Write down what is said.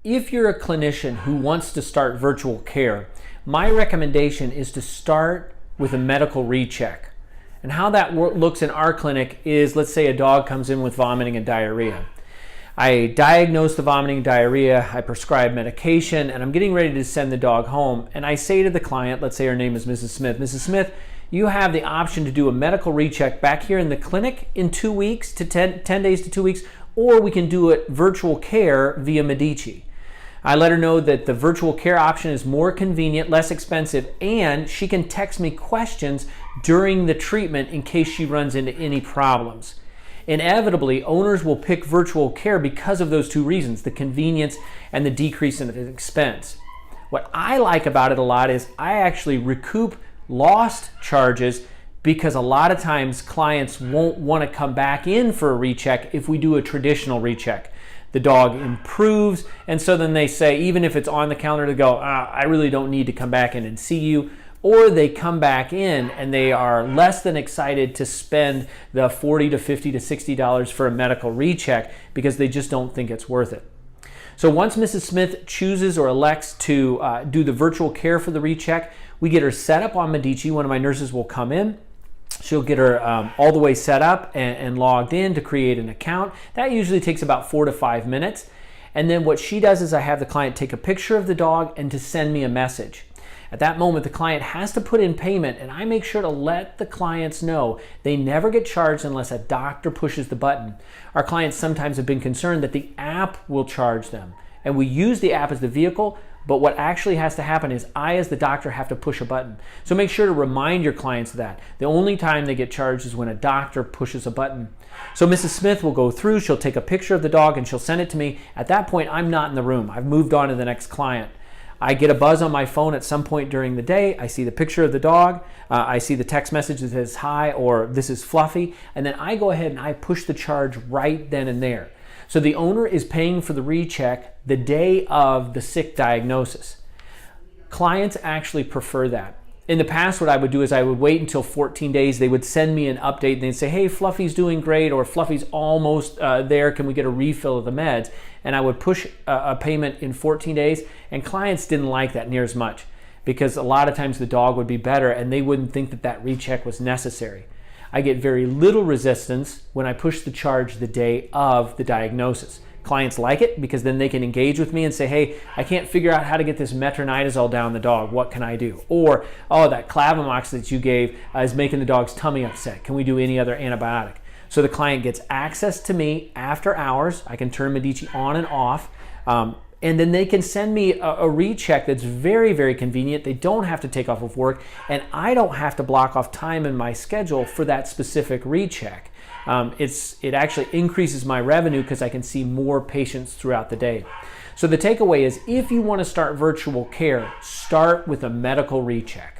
If you're a clinician who wants to start virtual care, my recommendation is to start with a medical recheck. And how that looks in our clinic is, let's say a dog comes in with vomiting and diarrhea. I diagnose the vomiting and diarrhea, I prescribe medication, and I'm getting ready to send the dog home. And I say to the client, let's say her name is Mrs. Smith, Mrs. Smith, you have the option to do a medical recheck back here in the clinic in 2 weeks to 10 days to 2 weeks, or we can do it virtual care via Medici. I let her know that the virtual care option is more convenient, less expensive, and she can text me questions during the treatment in case she runs into any problems. Inevitably, owners will pick virtual care because of those two reasons, the convenience and the decrease in expense. What I like about it a lot is I actually recoup lost charges because a lot of times clients won't want to come back in for a recheck if we do a traditional recheck. The dog improves, and so then they say, even if it's on the calendar, to go, I really don't need to come back in and see you. Or they come back in and they are less than excited to spend the $40 to $50 to $60 for a medical recheck because they just don't think it's worth it. So once Mrs. Smith chooses or elects to do the virtual care for the recheck, we get her set up on Medici. One of my nurses will come in. She'll get her all the way set up and logged in to create an account. That usually takes about 4 to 5 minutes. And then what she does is I have the client take a picture of the dog and to send me a message. At that moment, the client has to put in payment, and I make sure to let the clients know they never get charged unless a doctor pushes the button. Our clients sometimes have been concerned that the app will charge them, and we use the app as the vehicle, but what actually has to happen is I, as the doctor, have to push a button. So make sure to remind your clients of that. The only time they get charged is when a doctor pushes a button. So Mrs. Smith will go through, she'll take a picture of the dog, and she'll send it to me. At that point, I'm not in the room. I've moved on to the next client. I get a buzz on my phone at some point during the day. I see the picture of the dog. I see the text message that says, hi, or this is Fluffy. And then I go ahead and I push the charge right then and there. So the owner is paying for the recheck the day of the sick diagnosis. Clients actually prefer that. In the past, what I would do is I would wait until 14 days. They would send me an update and they'd say, hey, Fluffy's doing great, or Fluffy's almost there. Can we get a refill of the meds? And I would push a payment in 14 days. And clients didn't like that near as much because a lot of times the dog would be better and they wouldn't think that that recheck was necessary. I get very little resistance when I push the charge the day of the diagnosis. Clients like it because then they can engage with me and say, hey, I can't figure out how to get this metronidazole down the dog. What can I do? Or, oh, that Clavamox that you gave is making the dog's tummy upset. Can we do any other antibiotic? So the client gets access to me after hours. I can turn Medici on and off. And then they can send me a recheck that's very, very convenient. They don't have to take off of work, and I don't have to block off time in my schedule for that specific recheck. It actually increases my revenue because I can see more patients throughout the day. So the takeaway is, if you want to start virtual care, start with a medical recheck.